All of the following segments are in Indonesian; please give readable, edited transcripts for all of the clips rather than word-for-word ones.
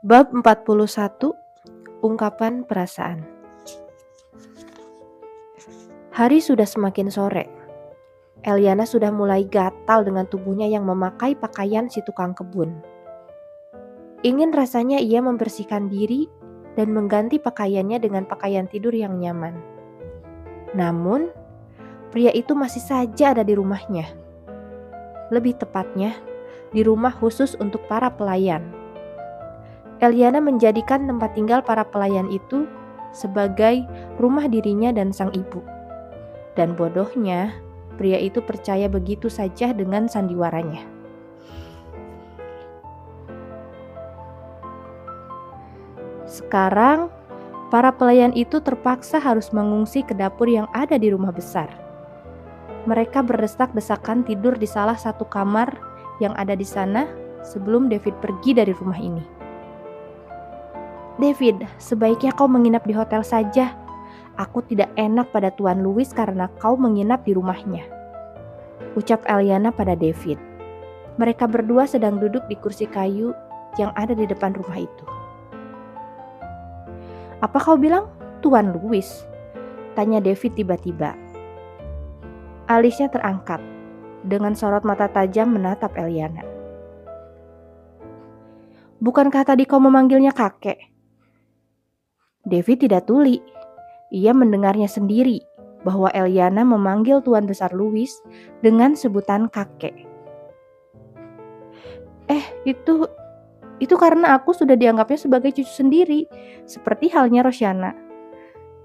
Bab 41. Ungkapan perasaan. Hari sudah semakin sore. Eliana sudah mulai gatal dengan tubuhnya yang memakai pakaian si tukang kebun. Ingin rasanya ia membersihkan diri dan mengganti pakaiannya dengan pakaian tidur yang nyaman. Namun, pria itu masih saja ada di rumahnya. Lebih tepatnya, di rumah khusus untuk para pelayan. Eliana menjadikan tempat tinggal para pelayan itu sebagai rumah dirinya dan sang ibu. Dan bodohnya, pria itu percaya begitu saja dengan sandiwaranya. Sekarang, para pelayan itu terpaksa harus mengungsi ke dapur yang ada di rumah besar. Mereka berdesak-desakan tidur di salah satu kamar yang ada di sana sebelum David pergi dari rumah ini. "David, sebaiknya kau menginap di hotel saja. Aku tidak enak pada Tuan Louis karena kau menginap di rumahnya," ucap Eliana pada David. Mereka berdua sedang duduk di kursi kayu yang ada di depan rumah itu. "Apa kau bilang, Tuan Louis?" tanya David tiba-tiba. Alisnya terangkat, dengan sorot mata tajam menatap Eliana. "Bukankah tadi kau memanggilnya kakek?" David tidak tuli. Ia mendengarnya sendiri bahwa Eliana memanggil Tuan Besar Louis dengan sebutan kakek. Itu karena aku sudah dianggapnya sebagai cucu sendiri, seperti halnya Rosiana,"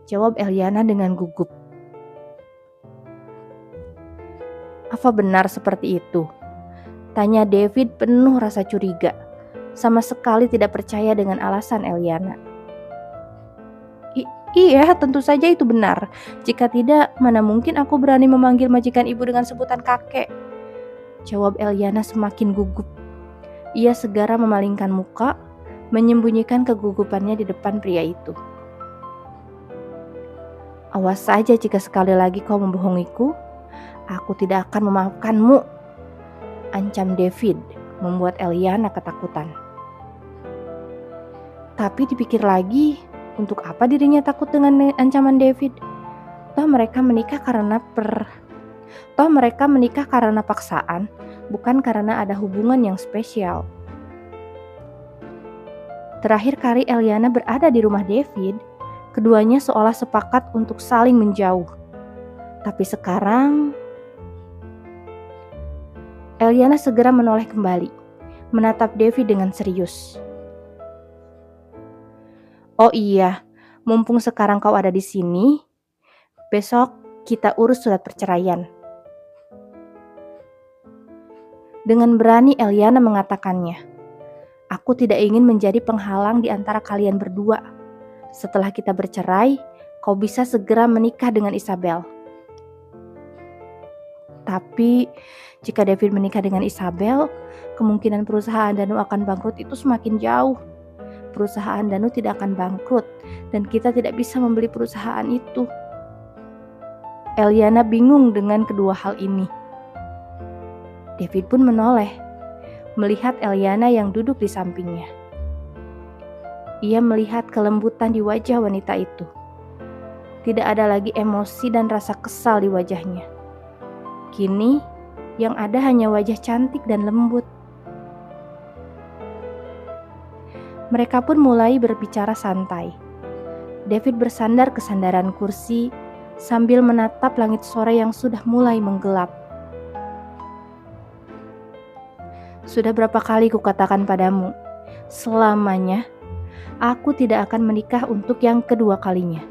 jawab Eliana dengan gugup. "Apa benar seperti itu?" tanya David penuh rasa curiga, sama sekali tidak percaya dengan alasan Eliana. Iya, tentu saja itu benar. Jika tidak, mana mungkin aku berani memanggil majikan ibu dengan sebutan kakek," jawab Eliana semakin gugup. Ia segera memalingkan muka, menyembunyikan kegugupannya di depan pria itu. "Awas saja jika sekali lagi kau membohongiku, aku tidak akan memaafkanmu," ancam David, membuat Eliana ketakutan. Tapi dipikir lagi, untuk apa dirinya takut dengan ancaman David? Toh mereka menikah karena paksaan, bukan karena ada hubungan yang spesial. Terakhir kali Eliana berada di rumah David, keduanya seolah sepakat untuk saling menjauh. Tapi sekarang, Eliana segera menoleh kembali, menatap David dengan serius. "Oh iya, mumpung sekarang kau ada di sini, besok kita urus surat perceraian." Dengan berani Eliana mengatakannya. "Aku tidak ingin menjadi penghalang di antara kalian berdua. Setelah kita bercerai, kau bisa segera menikah dengan Isabel." Tapi, jika David menikah dengan Isabel, kemungkinan perusahaan Danu akan bangkrut itu semakin jauh. Perusahaan Danu tidak akan bangkrut, dan kita tidak bisa membeli perusahaan itu. Eliana bingung dengan kedua hal ini. David pun menoleh, melihat Eliana yang duduk di sampingnya. Ia melihat kelembutan di wajah wanita itu. Tidak ada lagi emosi dan rasa kesal di wajahnya. Kini, yang ada hanya wajah cantik dan lembut. Mereka pun mulai berbicara santai. David bersandar ke sandaran kursi sambil menatap langit sore yang sudah mulai menggelap. "Sudah berapa kali kukatakan padamu, selamanya aku tidak akan menikah untuk yang kedua kalinya.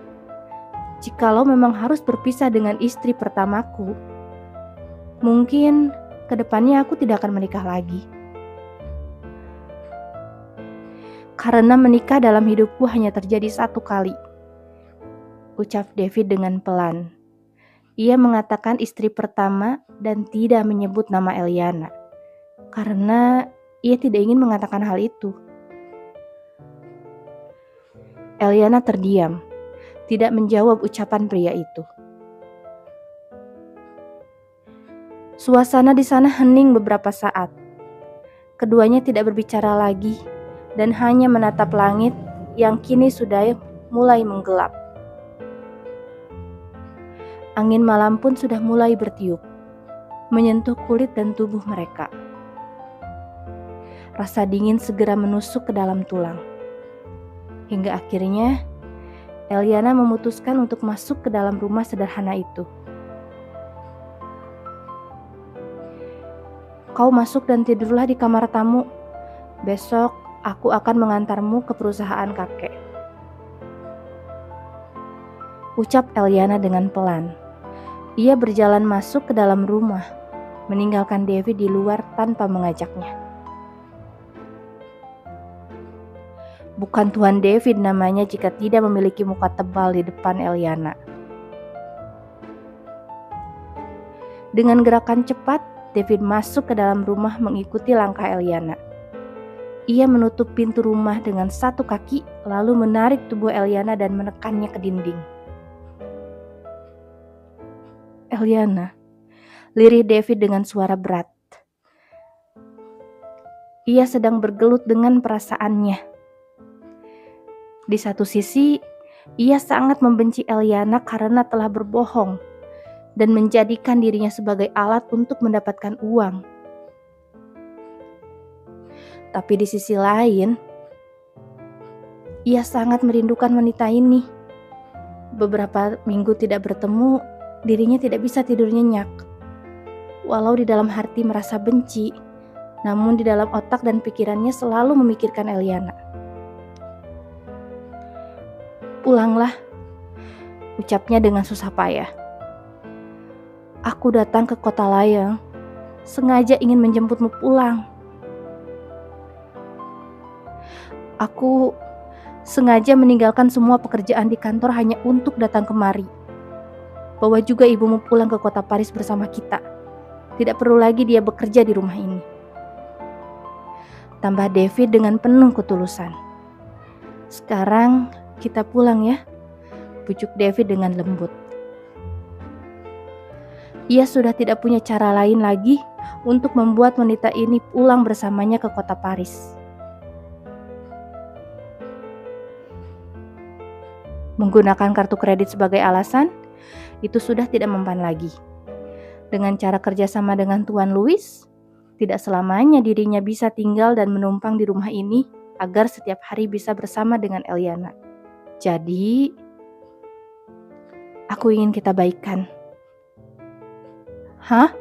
Jikalau memang harus berpisah dengan istri pertamaku, mungkin kedepannya aku tidak akan menikah lagi. Karena menikah dalam hidupku hanya terjadi satu kali," ucap David dengan pelan. Ia mengatakan istri pertama dan tidak menyebut nama Eliana, karena ia tidak ingin mengatakan hal itu. Eliana terdiam, tidak menjawab ucapan pria itu. Suasana di sana hening beberapa saat. Keduanya tidak berbicara lagi, dan hanya menatap langit yang kini sudah mulai menggelap. Angin malam pun sudah mulai bertiup, menyentuh kulit dan tubuh mereka. Rasa dingin segera menusuk ke dalam tulang. Hingga akhirnya, Eliana memutuskan untuk masuk ke dalam rumah sederhana itu. Kau masuk dan tidurlah di kamar tamu. Besok aku akan mengantarmu ke perusahaan kakek. Ucap Eliana dengan pelan. Ia berjalan masuk ke dalam rumah, meninggalkan David di luar tanpa mengajaknya. Bukan Tuan David namanya jika tidak memiliki muka tebal di depan Eliana. Dengan gerakan cepat, David masuk ke dalam rumah mengikuti langkah Eliana. Ia menutup pintu rumah dengan satu kaki, lalu menarik tubuh Eliana dan menekannya ke dinding. Eliana, lirih David dengan suara berat. Ia sedang bergelut dengan perasaannya. Di satu sisi, ia sangat membenci Eliana karena telah berbohong dan menjadikan dirinya sebagai alat untuk mendapatkan uang. Tapi di sisi lain, ia sangat merindukan wanita ini. Beberapa minggu tidak bertemu, dirinya tidak bisa tidur nyenyak. Walau di dalam hati merasa benci, namun di dalam otak dan pikirannya selalu memikirkan Eliana. Pulanglah, ucapnya dengan susah payah. Aku datang ke kota Layang, sengaja ingin menjemputmu pulang. Aku sengaja meninggalkan semua pekerjaan di kantor hanya untuk datang kemari. Bawa juga ibumu pulang ke kota Paris bersama kita. Tidak perlu lagi dia bekerja di rumah ini. Tambah David dengan penuh ketulusan. Sekarang kita pulang ya, pucuk David dengan lembut. Ia sudah tidak punya cara lain lagi untuk membuat wanita ini pulang bersamanya ke kota Paris. Menggunakan kartu kredit sebagai alasan, itu sudah tidak mempan lagi. Dengan cara kerjasama dengan Tuan Louis, tidak selamanya dirinya bisa tinggal dan menumpang di rumah ini agar setiap hari bisa bersama dengan Eliana. Jadi, aku ingin kita baikan. Hah?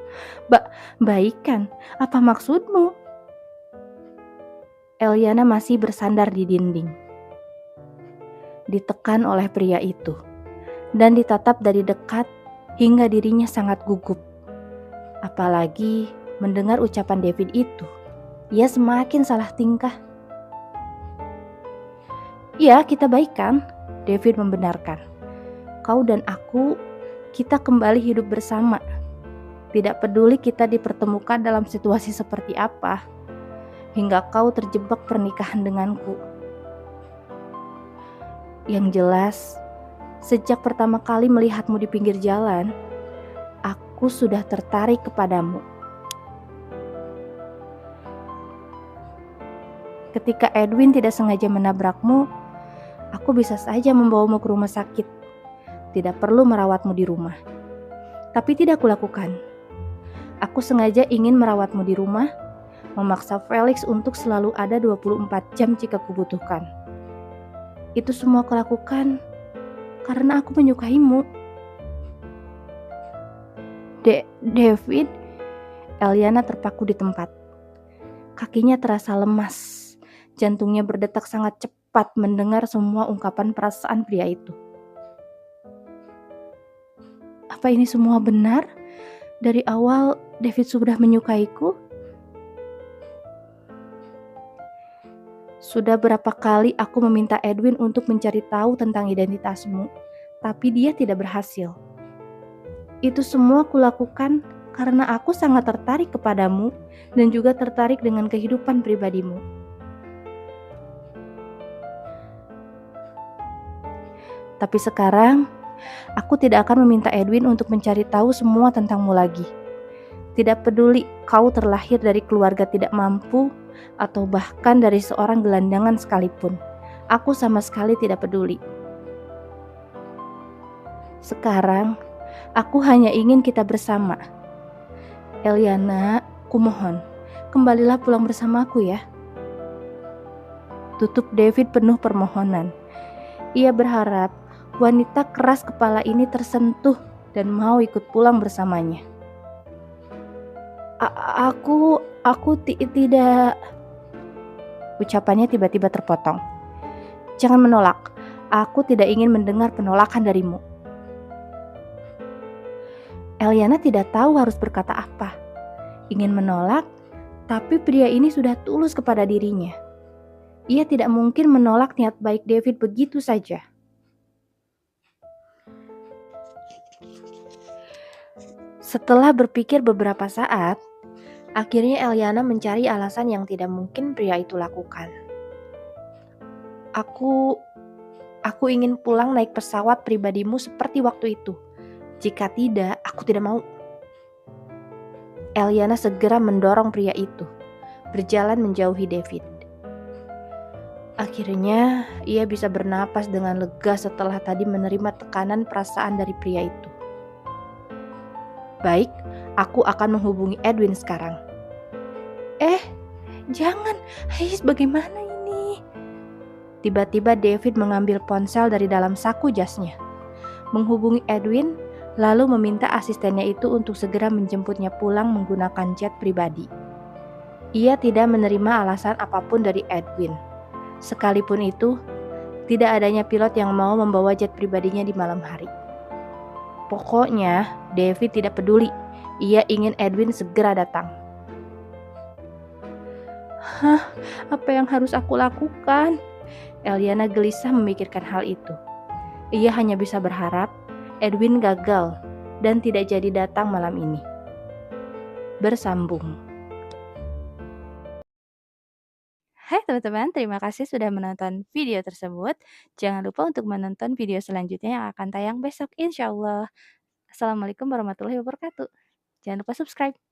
Baikan? Apa maksudmu? Eliana masih bersandar di dinding, ditekan oleh pria itu, dan ditatap dari dekat hingga dirinya sangat gugup. Apalagi mendengar ucapan David itu, ia semakin salah tingkah. Ya, kita baikan, David membenarkan. Kau dan aku, kita kembali hidup bersama. Tidak peduli kita dipertemukan dalam situasi seperti apa, hingga kau terjebak pernikahan denganku. Yang jelas, sejak pertama kali melihatmu di pinggir jalan, aku sudah tertarik kepadamu. Ketika Edwin tidak sengaja menabrakmu, aku bisa saja membawamu ke rumah sakit. Tidak perlu merawatmu di rumah. Tapi tidak kulakukan. Aku sengaja ingin merawatmu di rumah, memaksa Felix untuk selalu ada 24 jam jika kubutuhkan. Itu semua kulakukan karena aku menyukaimu. David, Eliana terpaku di tempat. Kakinya terasa lemas, jantungnya berdetak sangat cepat mendengar semua ungkapan perasaan pria itu. Apa ini semua benar? Dari awal David sudah menyukaiku? Sudah berapa kali aku meminta Edwin untuk mencari tahu tentang identitasmu, tapi dia tidak berhasil. Itu semua kulakukan karena aku sangat tertarik kepadamu dan juga tertarik dengan kehidupan pribadimu. Tapi sekarang, aku tidak akan meminta Edwin untuk mencari tahu semua tentangmu lagi. Tidak peduli kau terlahir dari keluarga tidak mampu atau bahkan dari seorang gelandangan sekalipun. Aku sama sekali tidak peduli. Sekarang, aku hanya ingin kita bersama. Eliana, kumohon, kembalilah pulang bersamaku ya. Tutup David penuh permohonan. Ia berharap wanita keras kepala ini tersentuh dan mau ikut pulang bersamanya. Aku tidak. Ucapannya tiba-tiba terpotong. Jangan menolak. Aku tidak ingin mendengar penolakan darimu. Eliana tidak tahu harus berkata apa. Ingin menolak, tapi pria ini sudah tulus kepada dirinya. Ia tidak mungkin menolak niat baik David begitu saja. Setelah berpikir beberapa saat, akhirnya Eliana mencari alasan yang tidak mungkin pria itu lakukan. Aku ingin pulang naik pesawat pribadimu seperti waktu itu. Jika tidak, aku tidak mau. Eliana segera mendorong pria itu, berjalan menjauhi David. Akhirnya, ia bisa bernapas dengan lega setelah tadi menerima tekanan perasaan dari pria itu. Baik, aku akan menghubungi Edwin sekarang. Jangan, bagaimana ini? Tiba-tiba David mengambil ponsel dari dalam saku jasnya, menghubungi Edwin, lalu meminta asistennya itu untuk segera menjemputnya pulang menggunakan jet pribadi. Ia tidak menerima alasan apapun dari Edwin. Sekalipun itu, tidak adanya pilot yang mau membawa jet pribadinya di malam hari. Pokoknya, David tidak peduli. Ia ingin Edwin segera datang. Apa yang harus aku lakukan? Eliana gelisah memikirkan hal itu. Ia hanya bisa berharap Edwin gagal dan tidak jadi datang malam ini. Bersambung. Hai teman-teman, terima kasih sudah menonton video tersebut. Jangan lupa untuk menonton video selanjutnya yang akan tayang besok insya Allah. Assalamualaikum warahmatullahi wabarakatuh. Jangan lupa subscribe.